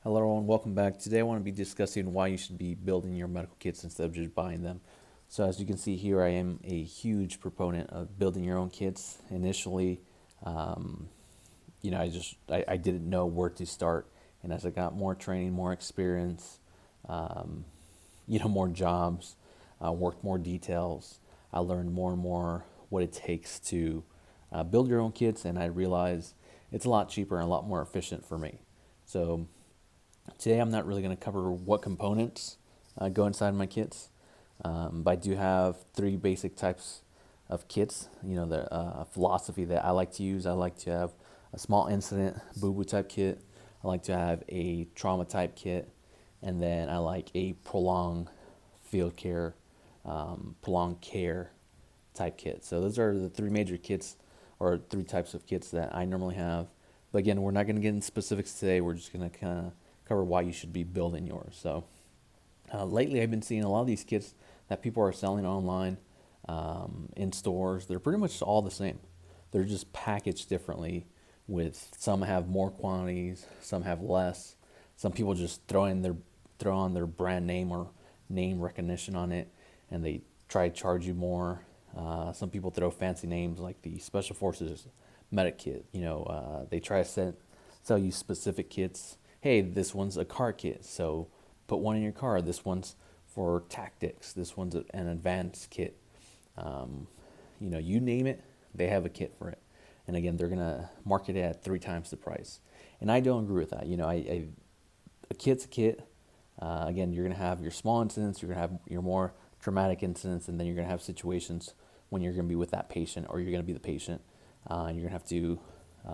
Hello everyone, welcome back. Today I want to be discussing why you should be building your medical kits instead of just buying them. So as you can see here, I am a huge proponent of building your own kits. Initially, um, I didn't know where to start, and as I got more training, more experience, um, more jobs, worked more details, I learned more and more what it takes to build your own kits, and I realized it's a lot cheaper and a lot more efficient for me. So today I'm not really going to cover what components go inside my kits, but I do have three basic types of kits. The philosophy that I like to use. I like to have a small incident boo-boo type kit. I like to have a trauma type kit, and then I like a field care, prolonged care type kit. So those are the three major kits or three types of kits that I normally have. But again, we're not going to get into specifics today. We're just going to kind of cover why you should be building yours. So lately, I've been seeing a lot of these kits that people are selling online in stores. They're pretty much all the same. They're just packaged differently. With some have more quantities, some have less. Some people just throw on their brand name or name recognition on it, and they try to charge you more. Some people throw fancy names like the Special Forces Medic Kit. They try to sell you specific kits. Hey, this one's a car kit, so put one in your car. This one's for tactics. This one's an advanced kit. Um, you name it, they have a kit for it. And again, they're gonna market it at three times the price. And I don't agree with that. A kit's a kit. Again, you're gonna have your small incidents. You're gonna have your more traumatic incidents, and then you're gonna have situations when you're gonna be with that patient, or you're gonna be the patient, and you're gonna have to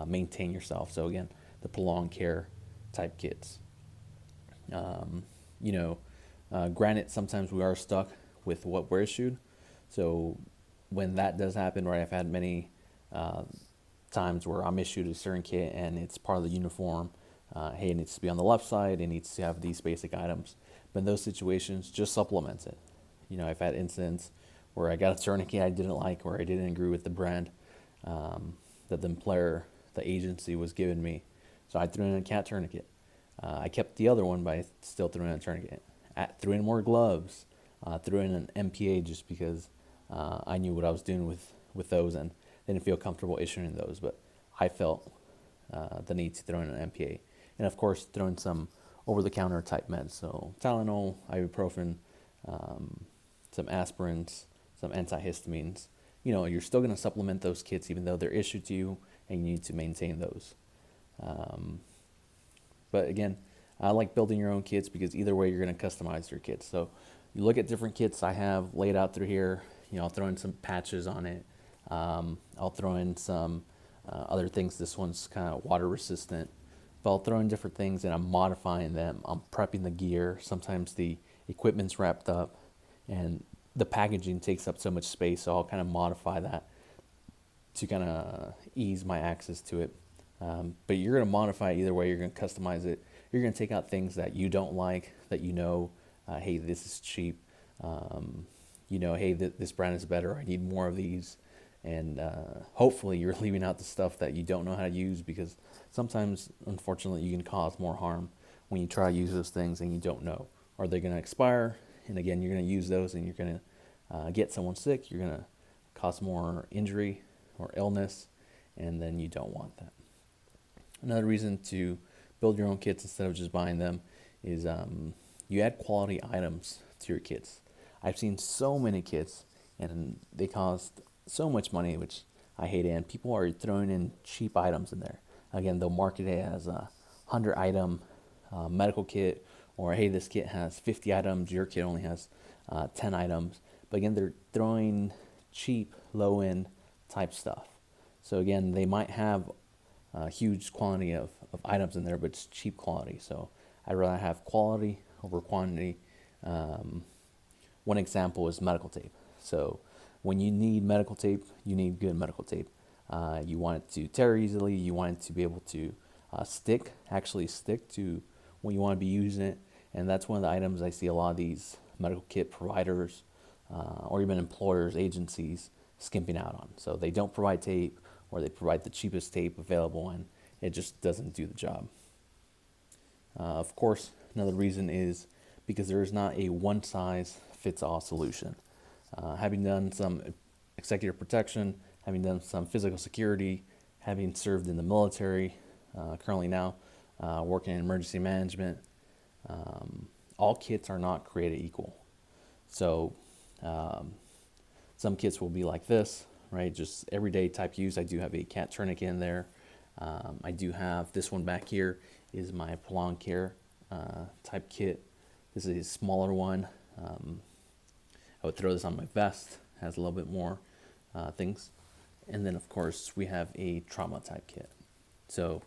maintain yourself. So again, the prolonged care type kits. Um, you know, Granted, sometimes we are stuck with what we're issued. So when that does happen, right, I've had many uh, times where I'm issued a certain kit and it's part of the uniform. Hey, it needs to be on the left side. It needs to have these basic items. But in those situations, just supplement it. I've had incidents where I got a tourniquet I didn't like, or I didn't agree with the brand um, that the employer, the agency was giving me. So I threw in a cat tourniquet. I kept the other one, but I still threw in a tourniquet. Threw in more gloves. Threw in an MPA just because I knew what I was doing with those and didn't feel comfortable issuing those. But I felt the need to throw in an MPA. And of course, throw in some over the counter type meds. So Tylenol, ibuprofen, um, some aspirins, some antihistamines. You're still going to supplement those kits even though they're issued to you and you need to maintain those. Um, but again, I like building your own kits because either way, you're going to customize your kits. So you look at different kits I have laid out through here. I'll throw in some patches on it. I'll throw in some other things. This one's kind of water resistant. But I'll throw in different things and I'm modifying them. I'm prepping the gear. Sometimes the equipment's wrapped up and the packaging takes up so much space. So I'll kind of modify that to kind of ease my access to it. But you're going to modify it either way. You're going to customize it. You're going to take out things that you don't like, that hey, this is cheap. Hey, this brand is better. I need more of these. And hopefully, you're leaving out the stuff that you don't know how to use because sometimes, unfortunately, you can cause more harm when you try to use those things and you don't know. Are they going to expire? And again, you're going to use those and you're going to get someone sick. You're going to cause more injury or illness, and then you don't want that. Another reason to build your own kits instead of just buying them is you add quality items to your kits. I've seen so many kits and they cost so much money, which I hate it. And people are throwing in cheap items in there. Again, they'll market it as a 100 item medical kit, or hey, this kit has 50 items, your kit only has 10 items. But again, they're throwing cheap, low end type stuff. So again, they might have a huge quantity of items in there, but it's cheap quality. So I'd rather have quality over quantity. Um, One example is medical tape. So when you need medical tape, you need good medical tape. You want it to tear easily. You want it to be able to actually stick to when you want to be using it. And that's one of the items I see a lot of these medical kit providers or even employers, agencies skimping out on. So they don't provide tape or they provide the cheapest tape available and it just doesn't do the job. Of course, another reason is because there is not a one size fits all solution. Having done some executive protection, having done some physical security, having served in the military, currently now working in emergency management, all kits are not created equal. So um, some kits will be like this, right? Just everyday type use. I do have a cat tourniquet in there. I do have this one back here is my prolonged care type kit. This is a smaller one. I would throw this on my vest. Has a little bit more things. And then of course we have a trauma type kit. So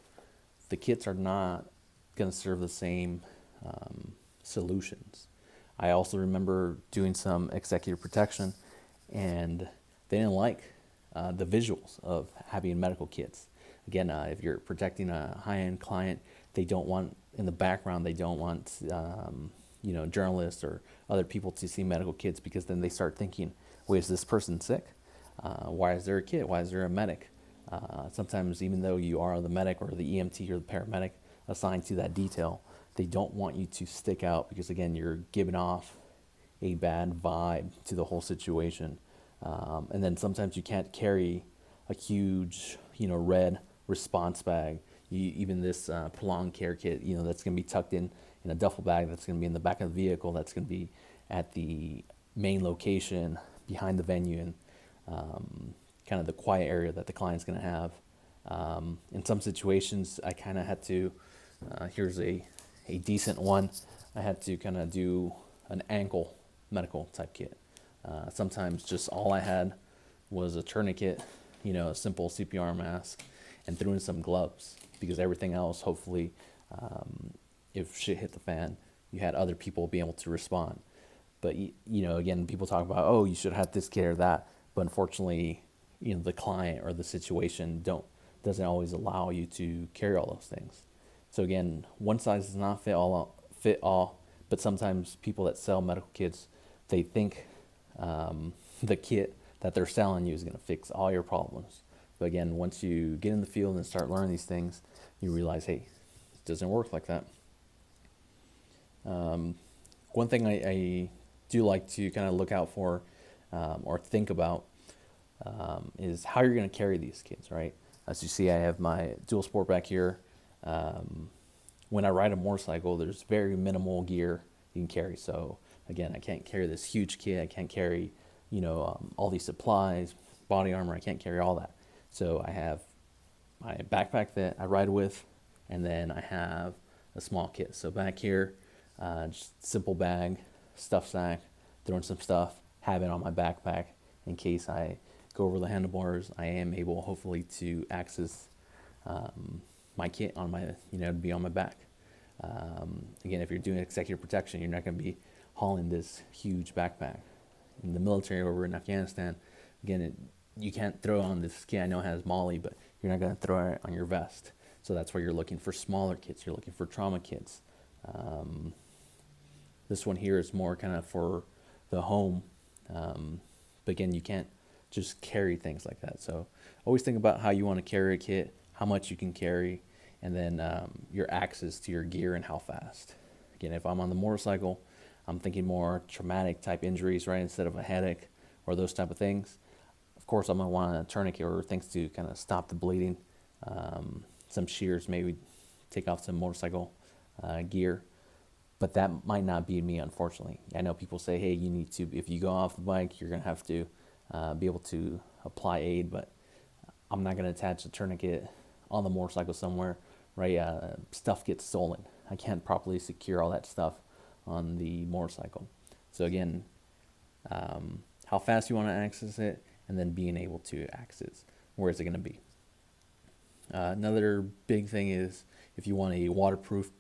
the kits are not going to serve the same solutions. I also remember doing some executive protection, and they didn't like the visuals of having medical kits. Again, if you're protecting a high-end client, they don't want in the background. They don't want journalists or other people to see medical kits, because then they start thinking, "Wait, is this person sick? Why is there a kit? Why is there a medic?" Sometimes, even though you are the medic or the EMT or the paramedic assigned to that detail, they don't want you to stick out, because again, you're giving off a bad vibe to the whole situation. And then sometimes you can't carry a huge, red response bag. Even this prolonged care kit, that's going to be tucked in a duffel bag, that's going to be in the back of the vehicle, that's going to be at the main location behind the venue, and kind of the quiet area that the client's going to have. In some situations, I kind of had to, here's a decent one, I had to kind of do an ankle medical type kit. Sometimes just all I had was a tourniquet, a simple CPR mask, and threw in some gloves, because everything else, hopefully, if shit hit the fan, you had other people be able to respond. But again, people talk about, oh, you should have this kit or that, but unfortunately, the client or the situation doesn't always allow you to carry all those things. So again, one size does not fit all, but sometimes people that sell medical kits, they think the kit that they're selling you is going to fix all your problems. But again, once you get in the field and start learning these things, you realize, hey, it doesn't work like that. One thing I do like to kind of look out for or think about is how you're going to carry these kits, right? As you see, I have my dual sport back here. When I ride a motorcycle, there's very minimal gear you can carry. So again, I can't carry this huge kit. I can't carry, all these supplies, body armor. I can't carry all that. So I have my backpack that I ride with, and then I have a small kit. So back here, just simple bag, stuff sack, throwing some stuff, have it on my backpack in case I go over the handlebars. I am able, hopefully, to access my kit on my, to be on my back. Again, if you're doing executive protection, you're not going to be hauling this huge backpack. In the military over in Afghanistan, again, you can't throw on this kit. I know it has Molly, but you're not going to throw it on your vest. So that's why you're looking for smaller kits. You're looking for trauma kits. This one here is more kind of for the home. But again, you can't just carry things like that. So always think about how you want to carry a kit, how much you can carry, and then your access to your gear and how fast. Again, if I'm on the motorcycle, I'm thinking more traumatic type injuries, right, instead of a headache or those type of things. Of course, I'm going to want a tourniquet or things to kind of stop the bleeding. Some shears, maybe take off some motorcycle gear. But that might not be me, unfortunately. I know people say, hey, you need to, if you go off the bike, you're going to have to be able to apply aid, but I'm not going to attach a tourniquet on the motorcycle somewhere, right? Stuff gets stolen. I can't properly secure all that stuff on the motorcycle. So again, how fast you want to access it, and then being able to access where is it going to be. Another big thing is if you want a waterproof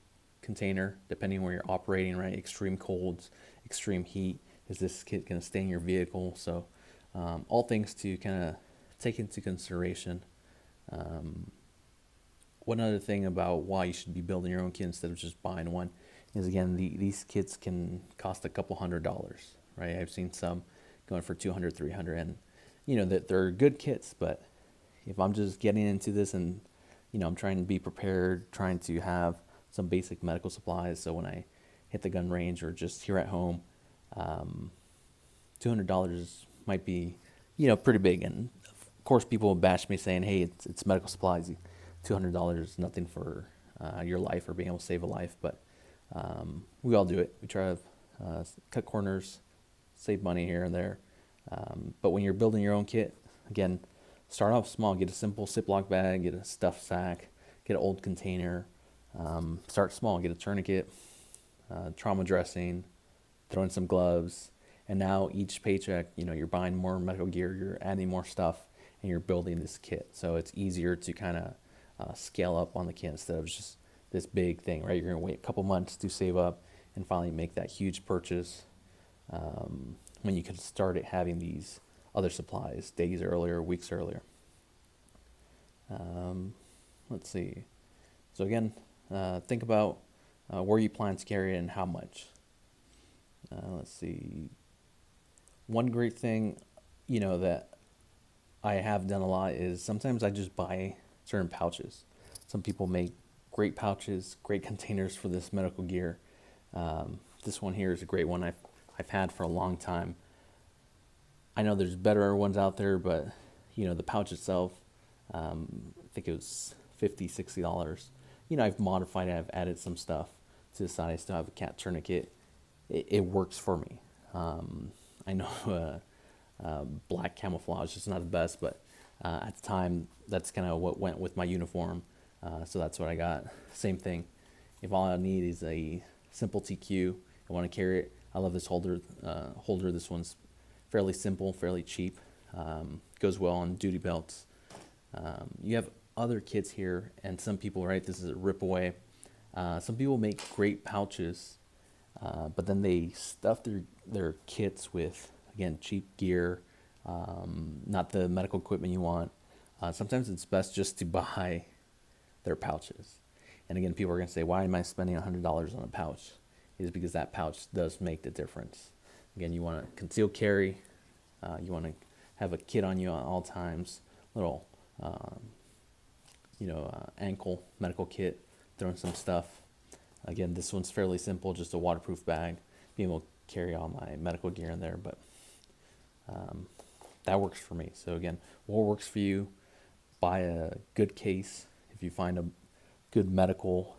container, depending where you're operating, right? Extreme colds, extreme heat. Is this kit going to stay in your vehicle? So all things to kind of take into consideration. One other thing about why you should be building your own kit instead of just buying one is, again, these kits can cost a couple $100s, right? I've seen some going for $200, $300, and that they're good kits. But if I'm just getting into this and I'm trying to be prepared, trying to have some basic medical supplies. So when I hit the gun range or just here at home, um, $200 might be, pretty big. And of course, people will bash me saying, "Hey, it's medical supplies. $200 is nothing for your life or being able to save a life." But we all do it. We try to cut corners, save money here and there. But when you're building your own kit, again, start off small. Get a simple Ziploc bag, get a stuff sack, get an old container. Start small. Get a tourniquet, trauma dressing, throw in some gloves, and now each paycheck, you're buying more medical gear, you're adding more stuff, and you're building this kit. So it's easier to kind of scale up on the kit instead of just this big thing, right? You're gonna wait a couple months to save up and finally make that huge purchase, when you could start it having these other supplies days earlier, weeks earlier. Um, let's see. So again, think about where you plan to carry it and how much. Let's see. One great thing, that I have done a lot is sometimes I just buy certain pouches. Some people make great pouches, great containers for this medical gear. This one here is a great one I've had for a long time. I know there's better ones out there, but the pouch itself, I think it was $50, $60. I've modified it, I've added some stuff to the side. I still have a cat tourniquet. It works for me. I know black camouflage is not the best, but at the time, that's kind of what went with my uniform. So that's what I got. Same thing. If all I need is a simple TQ, I want to carry it. I love this holder. This one's fairly simple, fairly cheap. Goes well on duty belts. You have other kits here, and some people, right? This is a rip away. Some people make great pouches, but then they stuff their kits with, again, cheap gear, not the medical equipment you want. Sometimes it's best just to buy their pouches. And again, people are going to say, "Why am I spending $100 on a pouch?" Is because that pouch does make the difference. Again, you want to conceal carry. You want to have a kit on you at all times. Little, ankle medical kit. Throw in some stuff. Again, this one's fairly simple, just a waterproof bag. Being able to carry all my medical gear in there, but that works for me. So again, what works for you? Buy a good case. If you find a good medical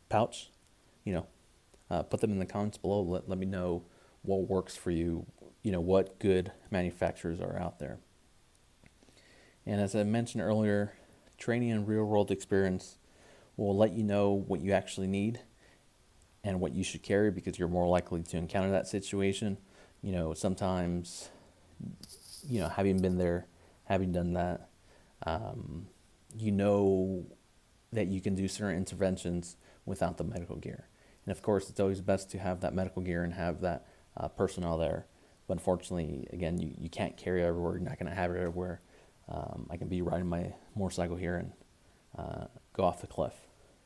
pouch, put them in the comments below. Let me know what works for you. What good manufacturers are out there. And as I mentioned earlier, training and real world experience will let you know what you actually need and what you should carry, because you're more likely to encounter that situation. Sometimes, having been there, having done that, you know that you can do certain interventions without the medical gear. And of course, it's always best to have that medical gear and have that personnel there. But unfortunately, again, you can't carry it everywhere. You're not going to have it everywhere. I can be riding my motorcycle here and go off the cliff.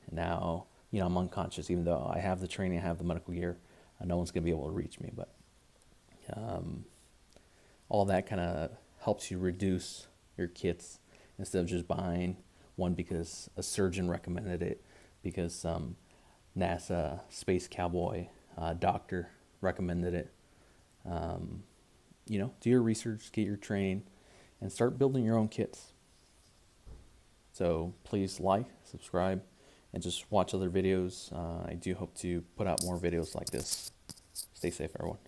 And now, I'm unconscious, even though I have the training, I have the medical gear. No one's going to be able to reach me. But all that kind of helps you reduce your kits instead of just buying one because a surgeon recommended it, because some NASA space cowboy doctor recommended it. Do your research, get your training, and start building your own kits. So please like, subscribe, and just watch other videos. I do hope to put out more videos like this. Stay safe, everyone.